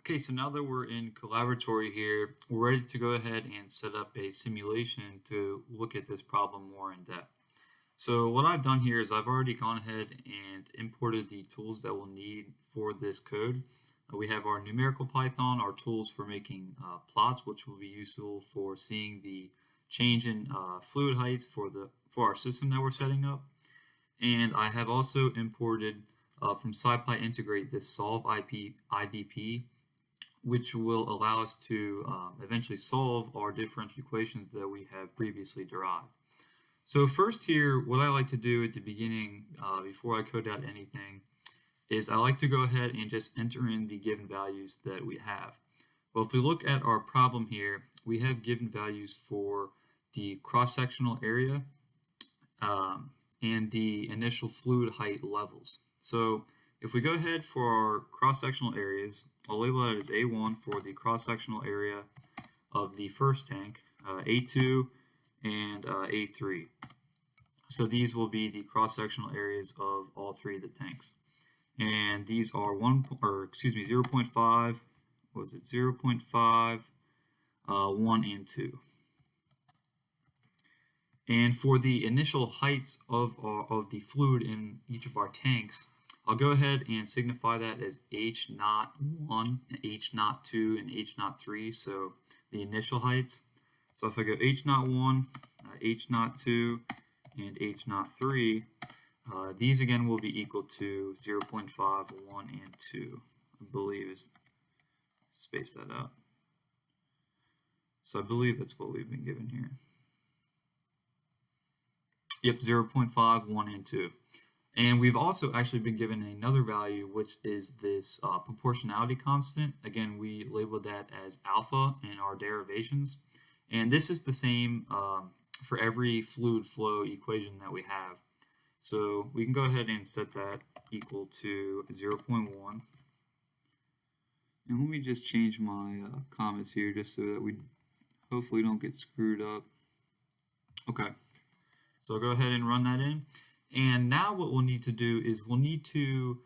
Okay, so now that we're in collaboratory here, we're ready to go ahead and set up a simulation to look at this problem more in depth. So what I've done here is I've already gone ahead and imported the tools that we'll need for this code. We have our numerical Python, our tools for making plots, which will be useful for seeing the change in fluid heights for our system that we're setting up. And I have also imported from SciPy Integrate this solve IVP, which will allow us to eventually solve our differential equations that we have previously derived. So first here, what I like to do at the beginning, before I code out anything, is I like to go ahead and just enter in the given values that we have. Well, if we look at our problem here, we have given values for the cross-sectional area and the initial fluid height levels. So if we go ahead for our cross-sectional areas, I'll label that as A1 for the cross-sectional area of the first tank, A2, and A3. So these will be the cross-sectional areas of all three of the tanks. And these are 0.5, what was it, 0.5, 1, and 2. And for the initial heights of the fluid in each of our tanks, I'll go ahead and signify that as H0.1, H0.2, and H0.3, so the initial heights. So if I go H0.1, H0.2, and H0.3, these again will be equal to 0.5, 1, and 2. I believe is space that out. So I believe that's what we've been given here. Yep, 0.5, 1, and 2. And we've also actually been given another value, which is this proportionality constant. Again, we labeled that as alpha in our derivations. And this is the same for every fluid flow equation that we have. So we can go ahead and set that equal to 0.1. And let me just change my comments here just so that we hopefully don't get screwed up. Okay. So I'll go ahead and run that in. And now what we'll need to do is we'll need to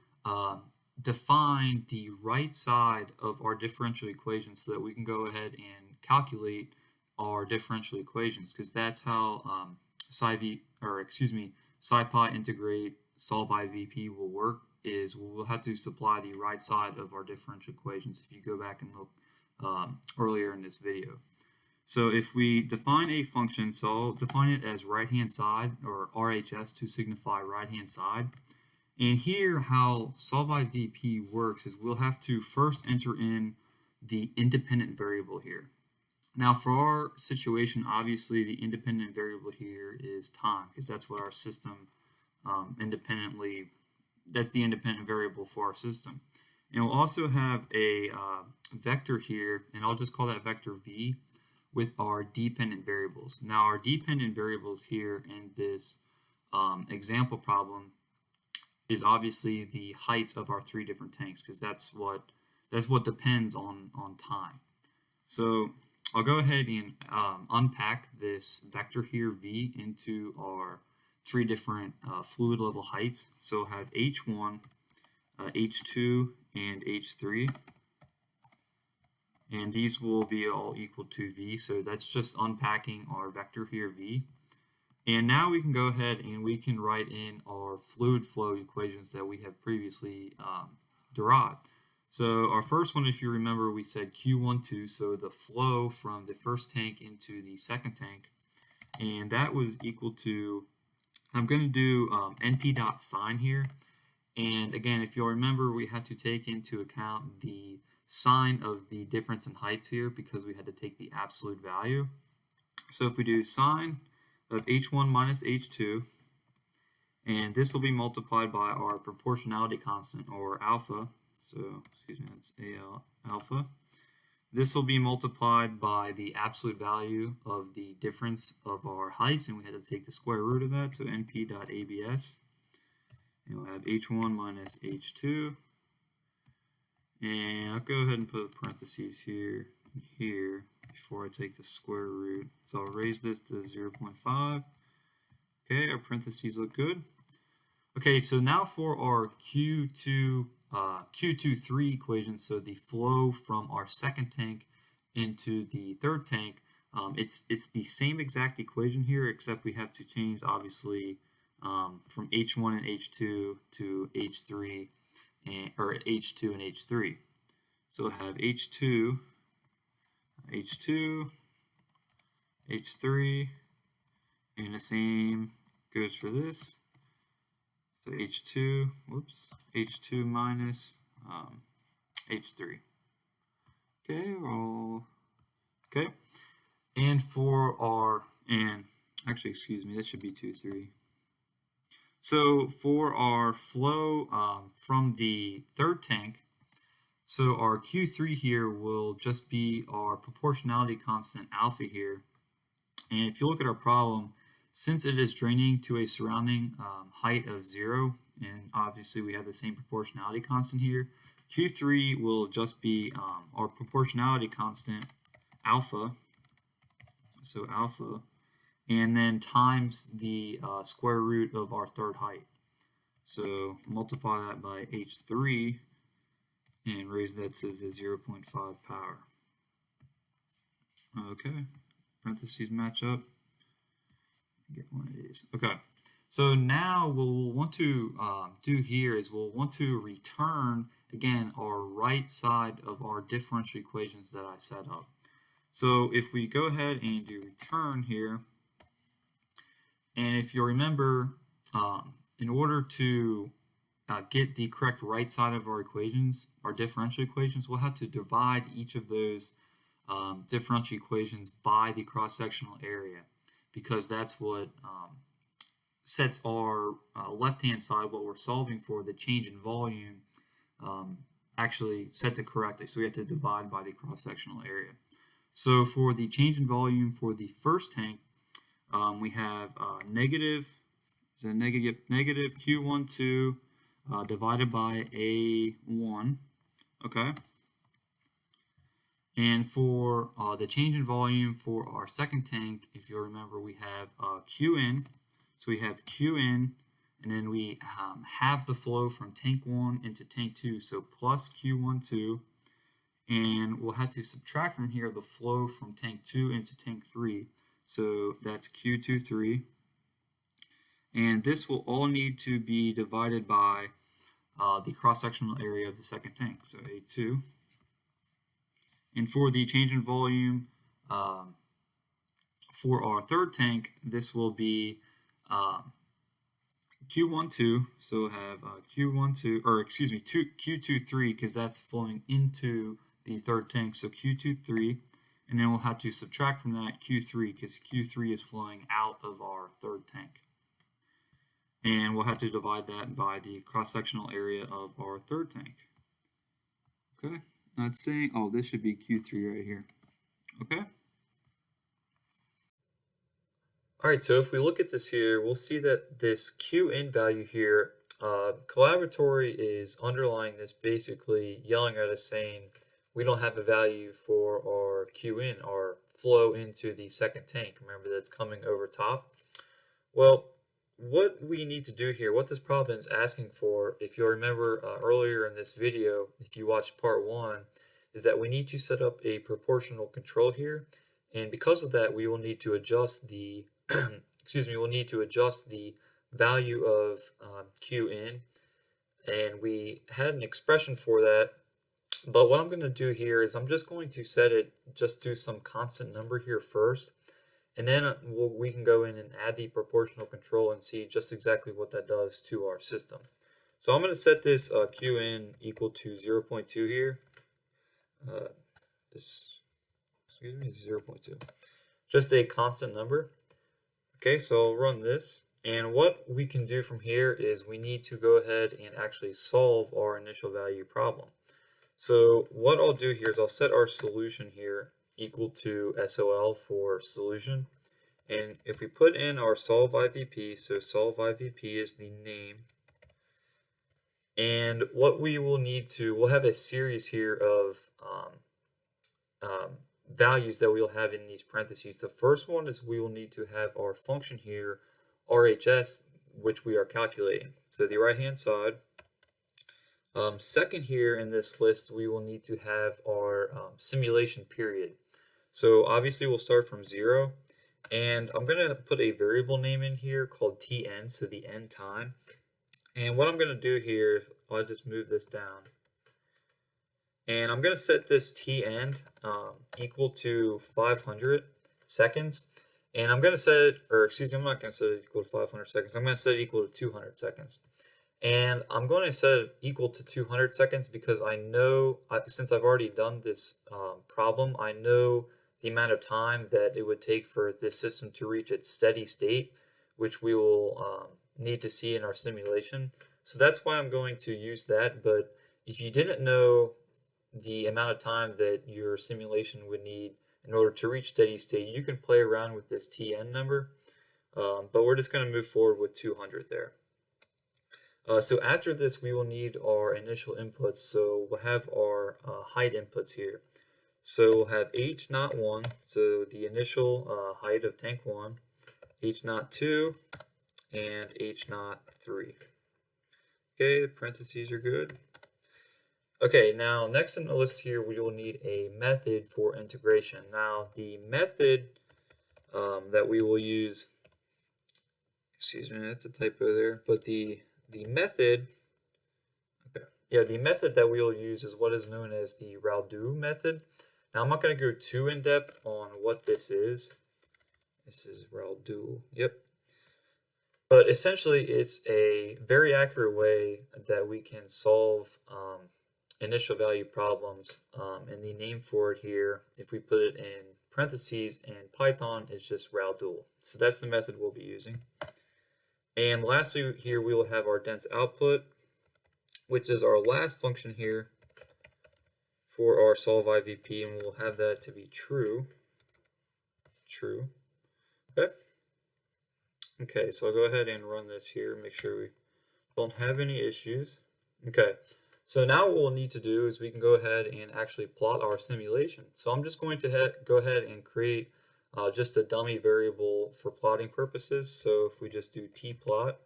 define the right side of our differential equation so that we can go ahead and calculate our differential equations, because that's how SciPy Integrate Solve IVP will work. Is we'll have to supply the right side of our differential equations if you go back and look earlier in this video. So if we define a function, so I'll define it as right-hand side, or RHS to signify right-hand side. And here how solve IVP works is we'll have to first enter in the independent variable here. Now for our situation, obviously the independent variable here is time, because that's what our system that's the independent variable for our system. And we'll also have a vector here, and I'll just call that vector V, with our dependent variables. Now our dependent variables here in this example problem is obviously the heights of our three different tanks, because that's what depends on time. So I'll go ahead and unpack this vector here V into our three different fluid level heights. So we'll have H1, H2, and H3. And these will be all equal to V, so that's just unpacking our vector here, V. And now we can go ahead and we can write in our fluid flow equations that we have previously derived. So our first one, if you remember, we said Q12, so the flow from the first tank into the second tank. And that was equal to, I'm going to do np.sine here. And again, if you'll remember, we had to take into account the sign of the difference in heights here because we had to take the absolute value. So if we do sine of h1 minus h2, and this will be multiplied by our proportionality constant, or alpha, so excuse me, that's alpha. This will be multiplied by the absolute value of the difference of our heights, and we had to take the square root of that, so np.abs. And we'll have h1 minus h2. And I'll go ahead and put parentheses here and here before I take the square root. So I'll raise this to 0.5. Okay, our parentheses look good. Okay, so now for our Q2 Q23 equation, so the flow from our second tank into the third tank, it's the same exact equation here, except we have to change, obviously, from H1 and H2 to H3, or H2 and H3. So we'll have H2, H2, H3, and the same goes for this. So H2, whoops, H2 minus H3. Okay, okay. And for our, actually, excuse me, that should be 2, 3. So for our flow from the third tank, so our Q3 here will just be our proportionality constant alpha here. And if you look at our problem, since it is draining to a surrounding height of 0, and obviously we have the same proportionality constant here, Q3 will just be our proportionality constant alpha, so alpha, and then times the square root of our third height. So multiply that by H3 and raise that to the 0.5 power. Okay, parentheses match up. Get one of these. Okay, so now what we'll want to do here is we'll want to return, again, our right side of our differential equations that I set up. So if we go ahead and do return here, and if you remember, in order to get the correct right side of our equations, our differential equations, we'll have to divide each of those differential equations by the cross-sectional area, because that's what sets our left-hand side, what we're solving for, the change in volume, actually sets it correctly. So we have to divide by the cross-sectional area. So for the change in volume for the first tank, we have negative Q12 divided by A1, okay? And for the change in volume for our second tank, if you'll remember, we have Qn. So we have Qn, and then we have the flow from tank 1 into tank 2, so plus Q12. And we'll have to subtract from here the flow from tank 2 into tank 3. So that's Q23. And this will all need to be divided by the cross-sectional area of the second tank, so A2. And for the change in volume for our third tank, this will be Q12. So we'll have Q12, or excuse me, Q23, because that's flowing into the third tank. So Q23, and then we'll have to subtract from that Q3, because Q3 is flowing out of our third tank. And we'll have to divide that by the cross-sectional area of our third tank. Okay, that's saying, oh, this should be Q3 right here. Okay. All right, so if we look at this here, we'll see that this Qn value here, Collaboratory is underlying this, basically yelling at us saying we don't have a value for our Qn, our flow into the second tank. Remember, that's coming over top. Well, what we need to do here, what this problem is asking for, if you'll remember earlier in this video, if you watched part 1, is that we need to set up a proportional control here. And because of that, we will need to adjust the, we'll need to adjust the value of Qn. And we had an expression for that. But what I'm going to do here is I'm just going to set it just to some constant number here first. And then we can go in and add the proportional control and see just exactly what that does to our system. So I'm going to set this Qn equal to 0.2 here. This 0.2. Just a constant number. Okay, so I'll run this. And what we can do from here is we need to go ahead and actually solve our initial value problem. So what I'll do here is I'll set our solution here equal to SOL for solution. And if we put in our solve IVP, so solve IVP is the name. And what we will need to, we'll have a series here of values that we'll have in these parentheses. The first one is we will need to have our function here, RHS, which we are calculating. So the right-hand side, Second here in this list, we will need to have our simulation period. So obviously we'll start from 0, and I'm going to put a variable name in here called tn, so the end time. And what I'm going to do here, I'll just move this down. And I'm going to set this tn equal to 500 seconds. And I'm going to set it, or excuse me, I'm not going to set it equal to 500 seconds. I'm going to set it equal to 200 seconds. And I'm going to set it equal to 200 seconds because I know, since I've already done this problem, I know the amount of time that it would take for this system to reach its steady state, which we will need to see in our simulation. So that's why I'm going to use that. But if you didn't know the amount of time that your simulation would need in order to reach steady state, you can play around with this tn number. But we're just going to move forward with 200 there. So after this, we will need our initial inputs. So we'll have our height inputs here. So we'll have h naught 1, so the initial height of tank 1, h naught 2, and h naught 3. Okay, the parentheses are good. Okay, now next in the list here, we will need a method for integration. Now the method that we will use, excuse me, that's a typo there, but the method, okay, yeah, the method that we will use is what is known as the Raldou method. Now I'm not going to go too in depth on what this is. This is Raldou, yep. But essentially, it's a very accurate way that we can solve initial value problems. And the name for it here, if we put it in parentheses in Python, is just Raldou. So that's the method we'll be using. And lastly, here we will have our dense output, which is our last function here for our solve IVP, and we'll have that to be true. True. Okay. Okay, so I'll go ahead and run this here, make sure we don't have any issues. Okay, so now what we'll need to do is we can go ahead and actually plot our simulation. So I'm just going to go ahead and create just a dummy variable for plotting purposes. So if we just do tplot,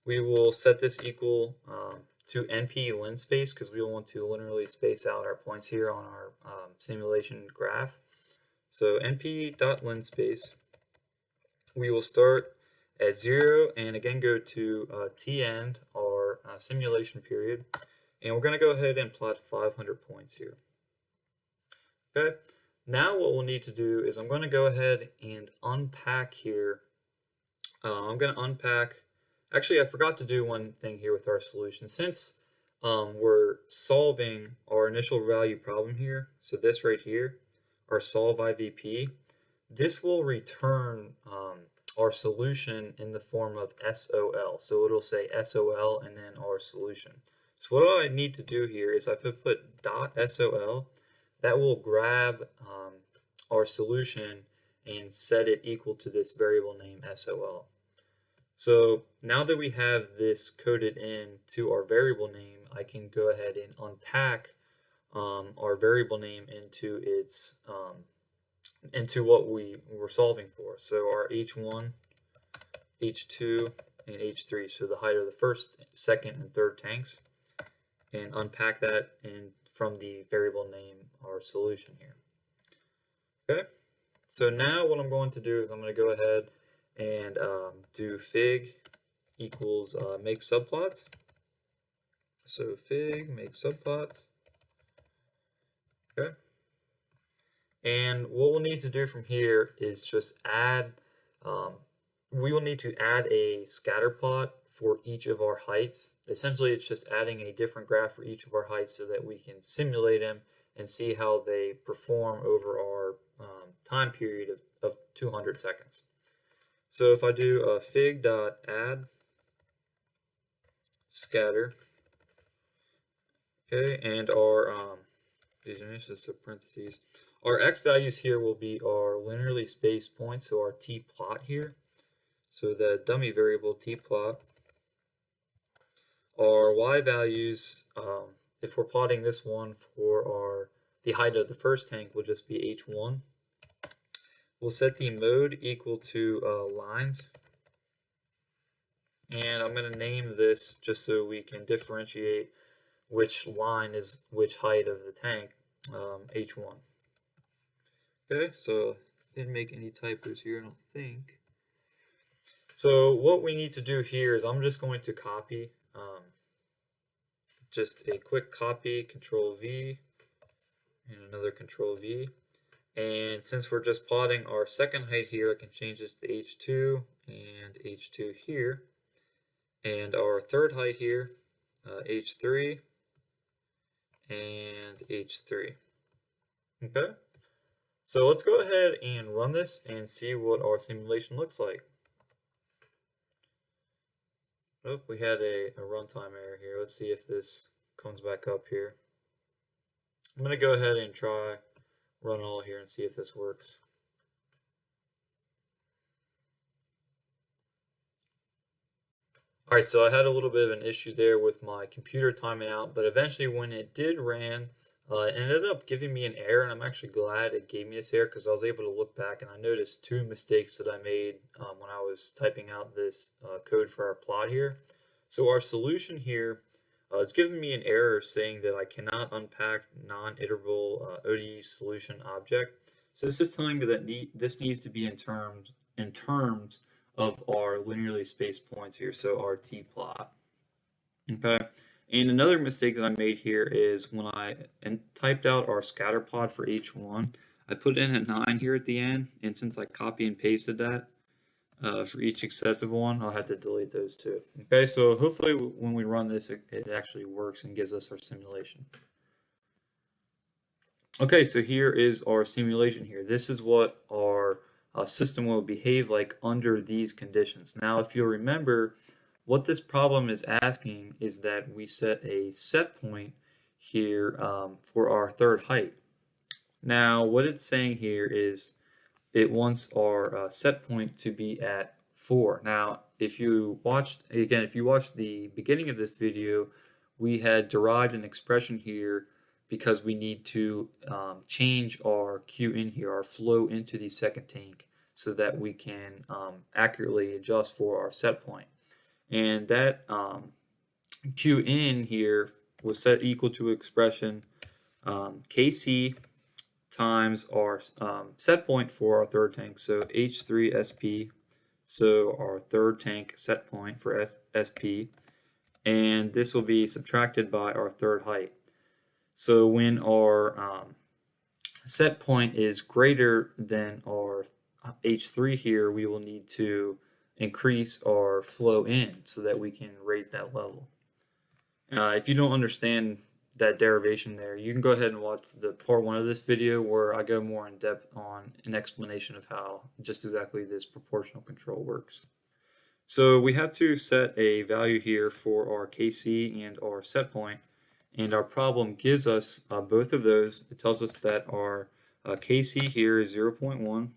we will set this equal to np linspace because we want to linearly space out our points here on our simulation graph. So np.linspace, we will start at 0 and again go to tend, our simulation period, and we're going to go ahead and plot 500 points here. Okay, now what we'll need to do is I'm going to go ahead and unpack here. I'm going to unpack, actually I forgot to do one thing here with our solution. Since we're solving our initial value problem here, so this right here, our solve IVP, this will return our solution in the form of SOL. So it'll say SOL and then our solution. So what I need to do here is if I put .sol, that will grab our solution and set it equal to this variable name SOL. So now that we have this coded in to our variable name, I can go ahead and unpack our variable name into its into what we were solving for. So our H1, H2, and H3, so the height of the first, second, and third tanks, and unpack that from the variable name, our solution here. Okay, so now what I'm going to do is I'm going to go ahead and do fig equals make subplots. So fig make subplots. Okay. And what we'll need to do from here is just add, we will need to add a scatter plot for each of our heights. Essentially, it's just adding a different graph for each of our heights so that we can simulate them and see how they perform over our time period of 200 seconds. So if I do fig.add scatter, okay, and our, just a parentheses, our x values here will be our linearly spaced points, so our tplot here. So the dummy variable tplot. Our y values, if we're plotting this one for the height of the first tank, will just be h1. We'll set the mode equal to lines. And I'm going to name this just so we can differentiate which line is which height of the tank, H1. Okay, so didn't make any typos here, I don't think. So what we need to do here is I'm just going to copy, just a quick copy, Control V, and another Control V. And since we're just plotting our second height here, I can change this to H2 and H2 here. And our third height here, H3 and H3. Okay, so let's go ahead and run this and see what our simulation looks like. Oh, we had a runtime error here. Let's see if this comes back up here. I'm going to go ahead and try run all here and see if this works. Alright, so I had a little bit of an issue there with my computer timing out, but eventually when it did ran, it ended up giving me an error, and I'm actually glad it gave me this error because I was able to look back and I noticed two mistakes that I made when I was typing out this code for our plot here. So our solution here, it's giving me an error saying that I cannot unpack non-iterable ODE solution object. So this is telling me that this needs to be in terms of our linearly spaced points here, so our t-plot. Okay, and another mistake that I made here is when I typed out our scatter plot for H1, I put in a 9 here at the end, and since I copy and pasted that for each successive one, I'll have to delete those two. Okay, so hopefully when we run this, it actually works and gives us our simulation. Okay, so here is our simulation here. This is what our system will behave like under these conditions. Now, if you'll remember, what this problem is asking is that we set a set point here for our third height. Now, what it's saying here is it wants our set point to be at 4. Now, if you watched the beginning of this video, we had derived an expression here because we need to change our Q in here, our flow into the second tank, so that we can accurately adjust for our set point. And that Q in here was set equal to expression Kc times our set point for our third tank, so H3SP, so our third tank set point for SP, and this will be subtracted by our third height. So when our set point is greater than our H3 here, we will need to increase our flow in so that we can raise that level. If you don't understand that derivation there, you can go ahead and watch the part 1 of this video where I go more in depth on an explanation of how just exactly this proportional control works. So we have to set a value here for our Kc and our set point, and our problem gives us both of those. It tells us that our Kc here is 0.1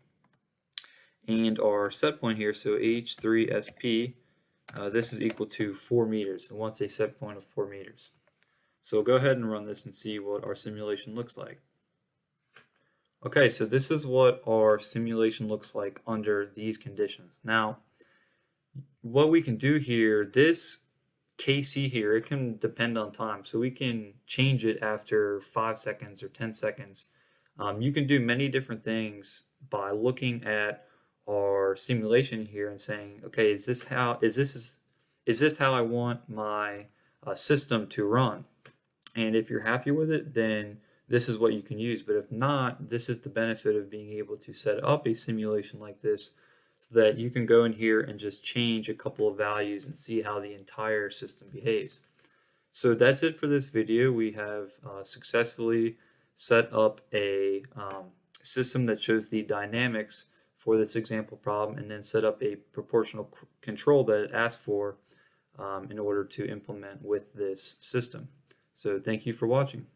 and our set point here, so H3SP, this is equal to 4 meters. It wants a set point of 4 meters. So go ahead and run this and see what our simulation looks like. Okay, so this is what our simulation looks like under these conditions. Now, what we can do here, this Kc here, it can depend on time. So we can change it after 5 seconds or 10 seconds. You can do many different things by looking at our simulation here and saying, okay, is this how I want my system to run? And if you're happy with it, then this is what you can use. But if not, this is the benefit of being able to set up a simulation like this so that you can go in here and just change a couple of values and see how the entire system behaves. So that's it for this video. We have successfully set up a system that shows the dynamics for this example problem, and then set up a proportional control that it asks for in order to implement with this system. So thank you for watching.